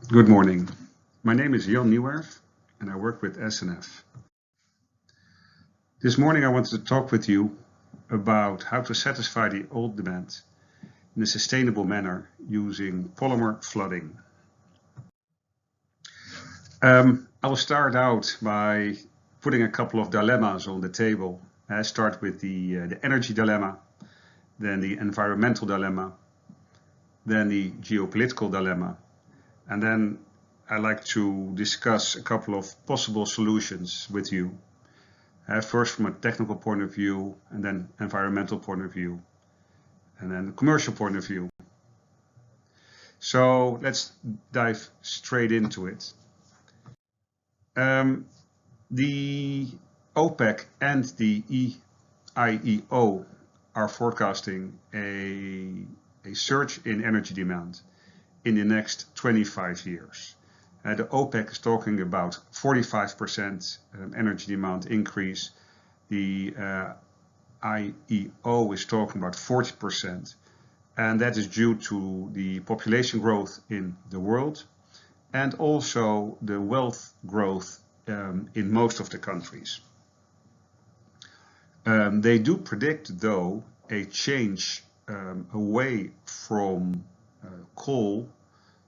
Good morning. My name is Nieuwerf and I work with SNF. This morning I wanted to talk with you about how to satisfy the oil demand in a sustainable manner using polymer flooding. I will start out by putting a couple of dilemmas on the table. I start with the energy dilemma, then the environmental dilemma, then the geopolitical dilemma, and then I like to discuss a couple of possible solutions with you. First from a technical point of view, and then environmental point of view, and then commercial point of view. So let's dive straight into it. The OPEC and the IEO are forecasting a surge in energy demand in the next 25 years. The OPEC is talking about 45% energy demand increase. The IEO is talking about 40%. And that is due to the population growth in the world and also the wealth growth in most of the countries. They do predict, though, a change away from coal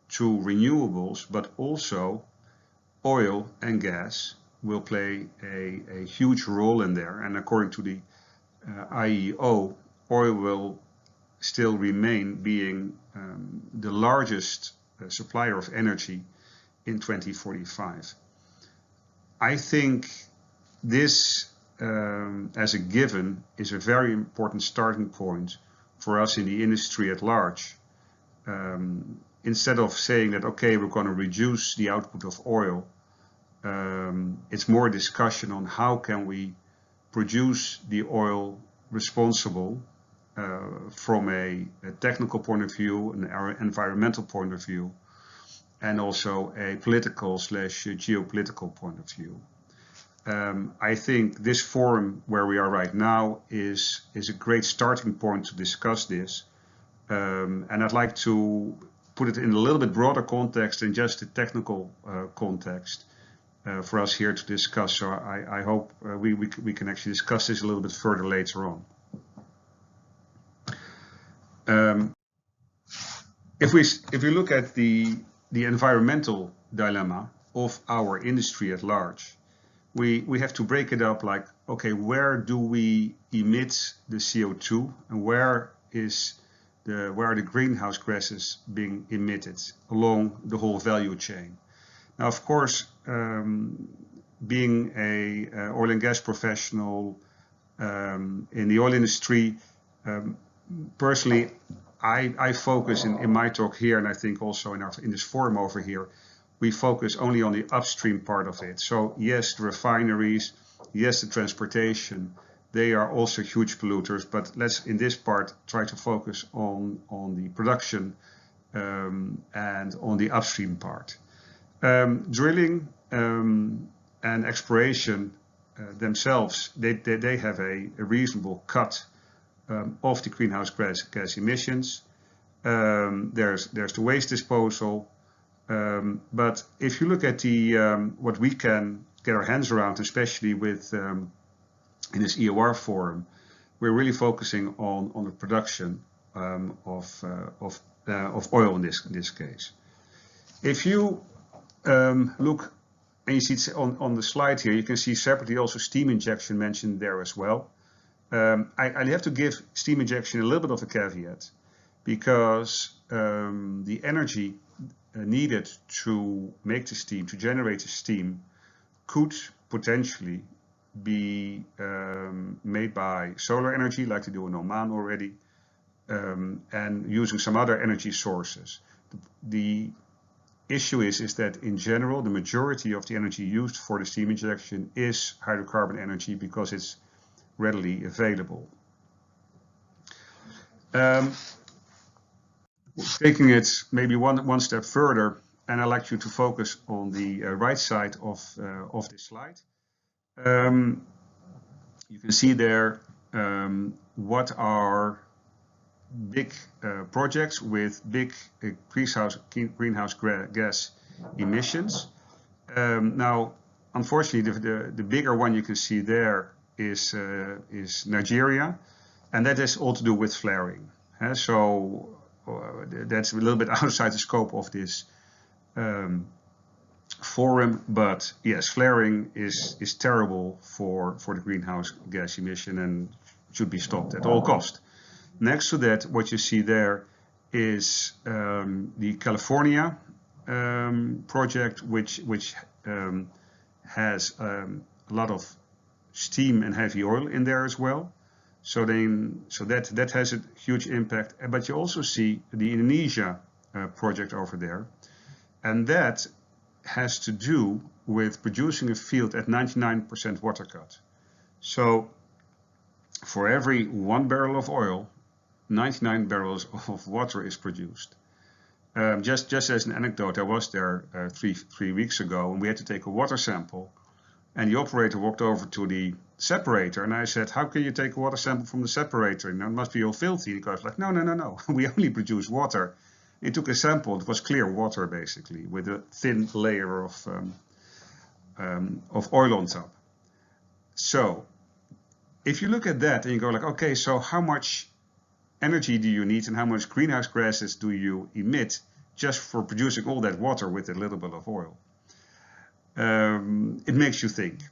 to renewables, but also oil and gas will play a huge role in there. And according to the IEO, oil will still remain being the largest supplier of energy in 2045. I think this, as a given, is a very important starting point for us in the industry at large. Instead of saying that, okay, we're going to reduce the output of oil, it's more a discussion on how can we produce the oil responsible from a technical point of view, an environmental point of view, and also a political/geopolitical point of view. I think this forum where we are right now is a great starting point to discuss this. And I'd like to put it in a little bit broader context than just the technical context for us here to discuss. So I hope we can actually discuss this a little bit further later on. If we look at the environmental dilemma of our industry at large, we have to break it up like, okay, where do we emit the CO2 and where are the greenhouse gases being emitted along the whole value chain? Now, of course, being a oil and gas professional in the oil industry, personally, I focus in my talk here, and I think also in this forum over here, we focus only on the upstream part of it. So yes, the refineries, yes, the transportation, they are also huge polluters, but let's in this part try to focus on the production and on the upstream part. Drilling and exploration themselves, they have a reasonable cut of the greenhouse gas emissions. There's the waste disposal, but if you look at the what we can get our hands around, especially with in this EOR forum, we're really focusing on the production of oil in this case. If you look, and you see it's on the slide here, you can see separately also steam injection mentioned there as well. I have to give steam injection a little bit of a caveat because the energy needed to make the steam, to generate the steam, could potentially be made by solar energy, like they do in Oman already, and using some other energy sources. The issue is that in general, the majority of the energy used for the steam injection is hydrocarbon energy because it's readily available. Taking it maybe one step further, and I'd like you to focus on the right side of this slide. You can see there what are big projects with big greenhouse gas emissions. Now, unfortunately, the bigger one you can see there is Nigeria, and that has all to do with flaring. So that's a little bit outside the scope of this forum, but yes, flaring is terrible for the greenhouse gas emission and should be stopped at all cost. Next to that, what you see there is the California project, which has a lot of steam and heavy oil in there as well. So that has a huge impact. But you also see the Indonesia project over there, and that has to do with producing a field at 99% water cut. So for every 1 barrel of oil, 99 barrels of water is produced. Just as an anecdote, I was there three weeks ago, and we had to take a water sample, and the operator walked over to the separator, and I said, how can you take a water sample from the separator? And it must be all filthy. And he goes like, no, we only produce water. He took a sample, it was clear water basically, with a thin layer of oil on top. So if you look at that and you go like, okay, so how much energy do you need and how much greenhouse gases do you emit just for producing all that water with a little bit of oil? It makes you think.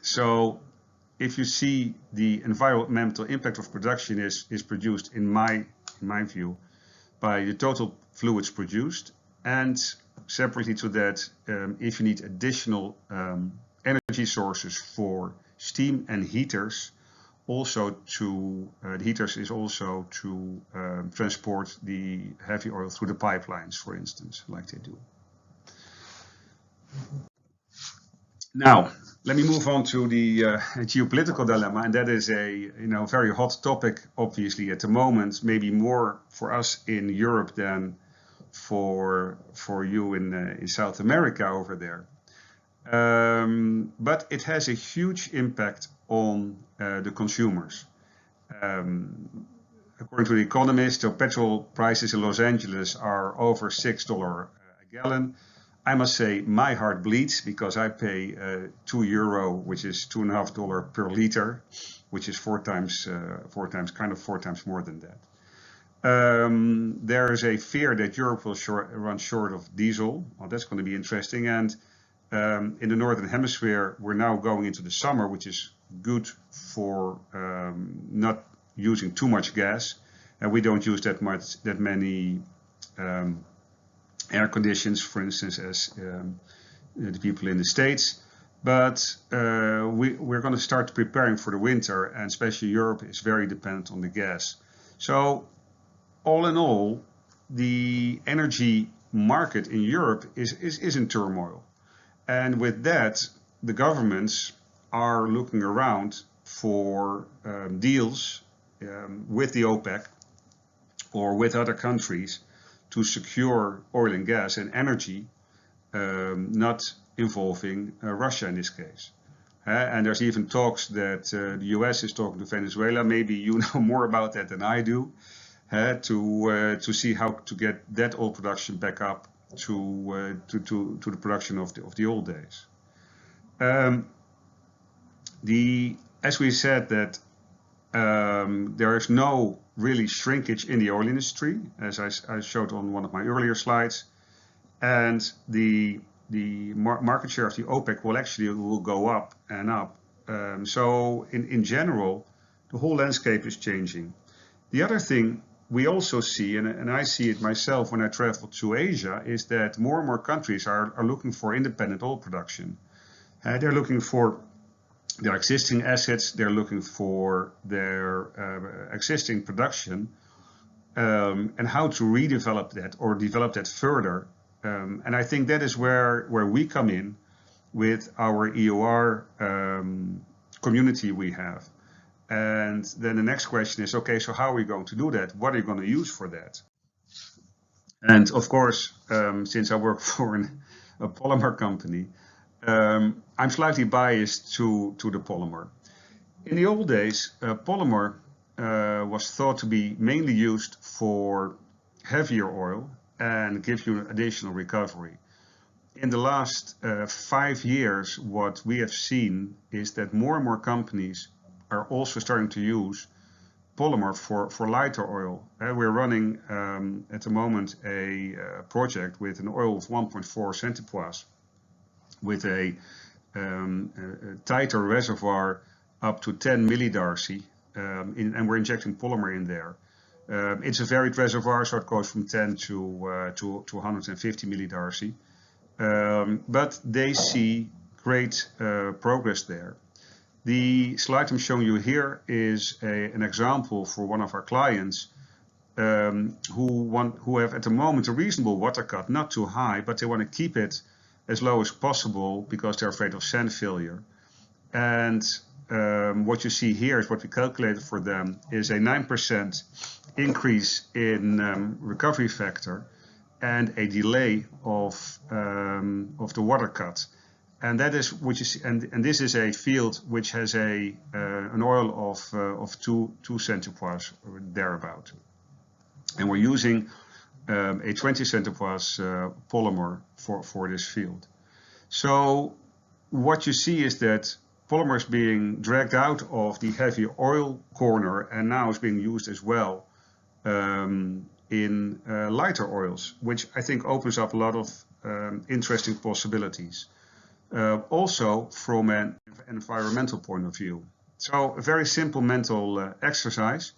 So if you see the environmental impact of production is produced, in my view, by the total fluids produced, and separately to that, if you need additional energy sources for steam and heaters, also the heaters is also to transport the heavy oil through the pipelines, for instance, like they do. Now, let me move on to the geopolitical dilemma, and that is a very hot topic, obviously, at the moment, maybe more for us in Europe than for you in South America over there. But it has a huge impact on the consumers. According to The Economist, the petrol prices in Los Angeles are over $6 a gallon. I must say my heart bleeds because I pay €2, which is $2.50 per liter, which is four times more than that. There is a fear that Europe will run short of diesel. Well, that's going to be interesting. And in the Northern Hemisphere, we're now going into the summer, which is good for not using too much gas. And we don't use that many air conditions, for instance, as the people in the States. But we're going to start preparing for the winter, and especially Europe is very dependent on the gas. So all in all, the energy market in Europe is in turmoil. And with that, the governments are looking around for deals with the OPEC or with other countries to secure oil and gas and energy, not involving Russia in this case. And there's even talks that the US is talking to Venezuela. Maybe you know more about that than I do, to see how to get that oil production back up to the production of the old days. As we said that there is no really shrinkage in the oil industry, as I showed on one of my earlier slides, and the market share of the OPEC will go up and up. So in general, the whole landscape is changing. The other thing we also see, and I see it myself when I travel to Asia, is that more and more countries are looking for independent oil production. They're looking for their existing assets, they're looking for their existing production, and how to redevelop that or develop that further. And I think that is where we come in with our EOR community we have. And then the next question is, okay, so how are we going to do that? What are you going to use for that? And of course, since I work for a polymer company, I'm slightly biased to the polymer. In the old days, polymer was thought to be mainly used for heavier oil, and give you additional recovery. In the last 5 years, what we have seen is that more and more companies are also starting to use polymer for lighter oil. We're running at the moment a project with an oil of 1.4 centipoise with a tighter reservoir up to 10 millidarcy, and we're injecting polymer in there. It's a varied reservoir, so it goes from 10 to 150 millidarcy. But they see great progress there. The slide I'm showing you here is an example for one of our clients who have at the moment a reasonable water cut, not too high, but they want to keep it as low as possible because they're afraid of sand failure. And what you see here is what we calculated for them is a 9% increase in recovery factor and a delay of the water cut. And that is what you see, and this is a field which has an oil of 2 centipoise or thereabout. And we're using a 20 centipoise polymer for this field. So what you see is that polymer is being dragged out of the heavy oil corner and now is being used as well in lighter oils, which I think opens up a lot of interesting possibilities. Also from an environmental point of view. So a very simple mental exercise.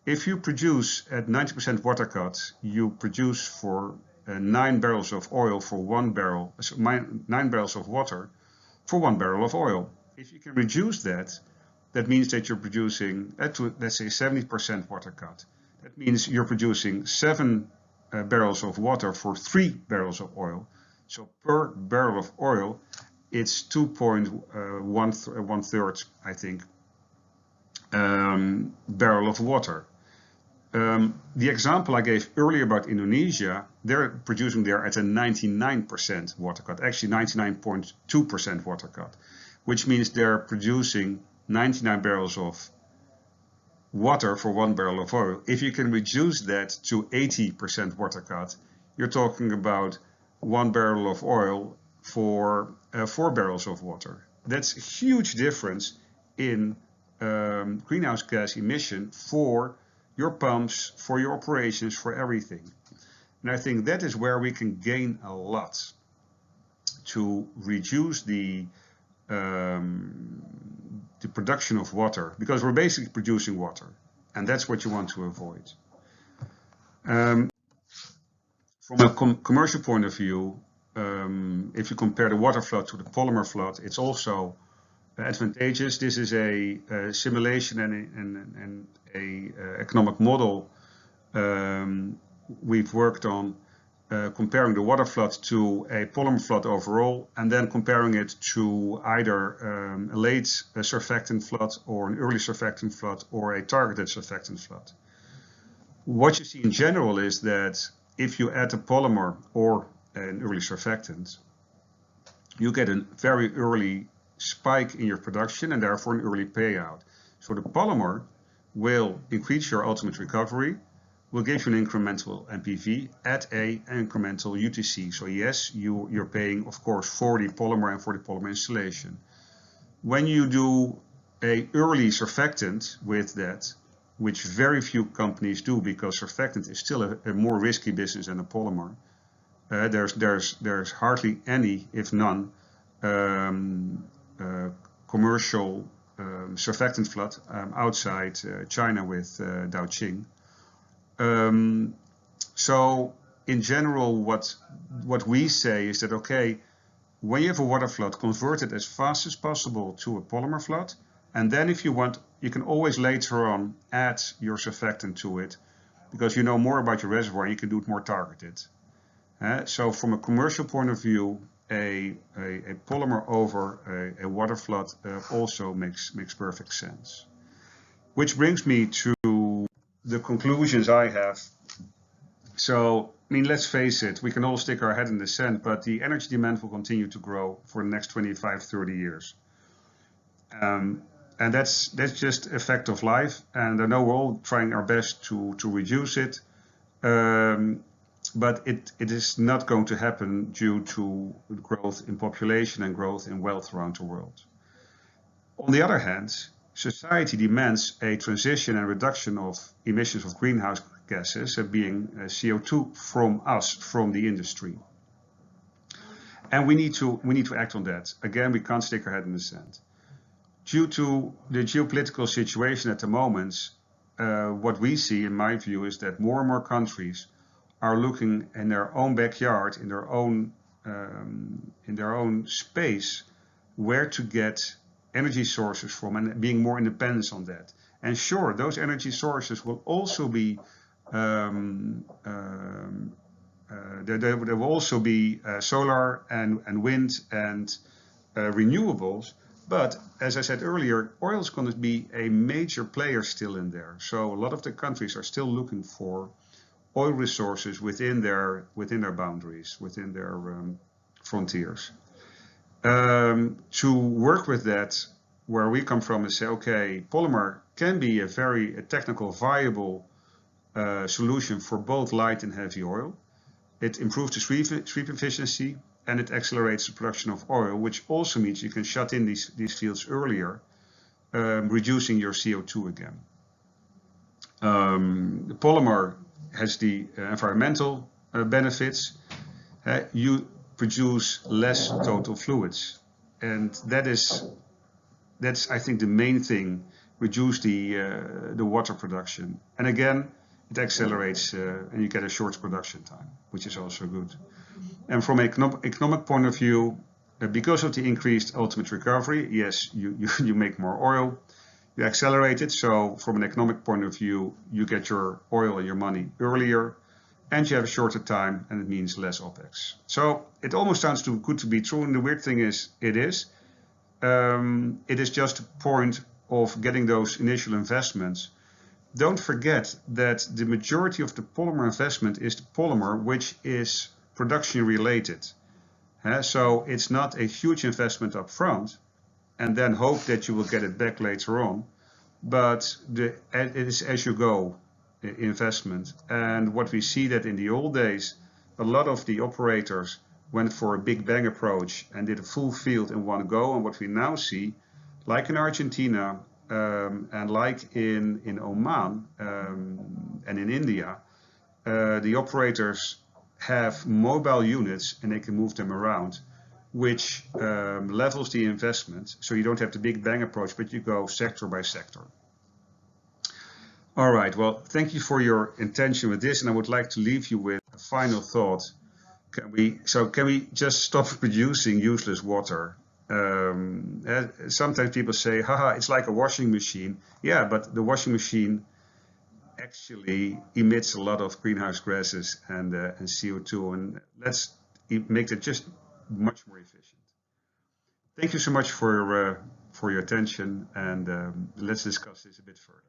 If you produce at 90% water cut, you produce for 9 barrels of oil for 1 barrel, 9 barrels of water for 1 barrel of oil. If you can reduce that, that means that you're producing, let's say 70% water cut. That means you're producing 7 barrels of water for 3 barrels of oil. So per barrel of oil, it's 2.1 I think, barrel of water. The example I gave earlier about Indonesia, they're producing there at a 99% water cut, actually 99.2% water cut, which means they're producing 99 barrels of water for 1 barrel of oil. If you can reduce that to 80% water cut, you're talking about 1 barrel of oil for 4 barrels of water. That's a huge difference in greenhouse gas emission for your pumps, for your operations, for everything. And I think that is where we can gain a lot to reduce the production of water, because we're basically producing water, and that's what you want to avoid. From a commercial point of view, if you compare the water flood to the polymer flood, it's also advantageous. This is a simulation and a economic model we've worked on, comparing the water flood to a polymer flood overall, and then comparing it to either a late surfactant flood or an early surfactant flood or a targeted surfactant flood. What you see in general is that if you add a polymer or an early surfactant, you get a very early spike in your production and therefore an early payout. So the polymer will increase your ultimate recovery, will give you an incremental NPV at a incremental UTC. So yes, you're paying, of course, for the polymer and for the polymer installation. When you do a early surfactant with that, which very few companies do because surfactant is still a more risky business than a polymer, there's hardly any, if none, commercial surfactant flood outside China with Daoqing. So in general, what we say is that, okay, when you have a water flood, convert it as fast as possible to a polymer flood, and then if you want, you can always later on add your surfactant to it, because you know more about your reservoir and you can do it more targeted. So from a commercial point of view, a polymer over a water flood also makes perfect sense. Which brings me to the conclusions I have. So, I mean, let's face it, we can all stick our head in the sand, but the energy demand will continue to grow for the next 25, 30 years. And that's just a fact of life. And I know we're all trying our best to reduce it. but it is not going to happen due to growth in population and growth in wealth around the world. On the other hand, society demands a transition and reduction of emissions of greenhouse gases, being CO2 from us, from the industry. And we need to act on that. Again, we can't stick our head in the sand. Due to the geopolitical situation at the moment, what we see, in my view, is that more and more countries are looking in their own backyard, in their own space, where to get energy sources from, and being more independent on that. And sure, those energy sources will also be there will also be solar and wind and renewables. But as I said earlier, oil is going to be a major player still in there. So a lot of the countries are still looking for oil resources within their boundaries, within their frontiers. To work with that, where we come from, is say, okay, polymer can be a very technical, viable solution for both light and heavy oil. It improves the sweep efficiency, and it accelerates the production of oil, which also means you can shut in these fields earlier, reducing your CO2 again. The polymer has the environmental benefits. You produce less total fluids, and that's I think the main thing. Reduce the water production, and again, it accelerates and you get a short production time, which is also good. And from an economic point of view, because of the increased ultimate recovery, yes, you make more oil, you accelerate it. So from an economic point of view, you get your oil and your money earlier, and you have a shorter time, and it means less OPEX. So it almost sounds too good to be true, and the weird thing is, it is. It is just a point of getting those initial investments. Don't forget that the majority of the polymer investment is the polymer, which is production related. So it's not a huge investment up front and then hope that you will get it back later on, but it is as you go investment. And what we see that in the old days, a lot of the operators went for a big bang approach and did a full field in one go. And what we now see, like in Argentina and like in Oman and in India, the operators have mobile units and they can move them around, which levels the investment. So you don't have the big bang approach, but you go sector by sector. All right, well, thank you for your attention with this, and I would like to leave you with a final thought. Can we just stop producing useless water? Sometimes people say, haha, it's like a washing machine. Yeah, but the washing machine actually emits a lot of greenhouse gases and CO2, and let's make it just much more efficient. Thank you so much for your attention, and let's discuss this a bit further.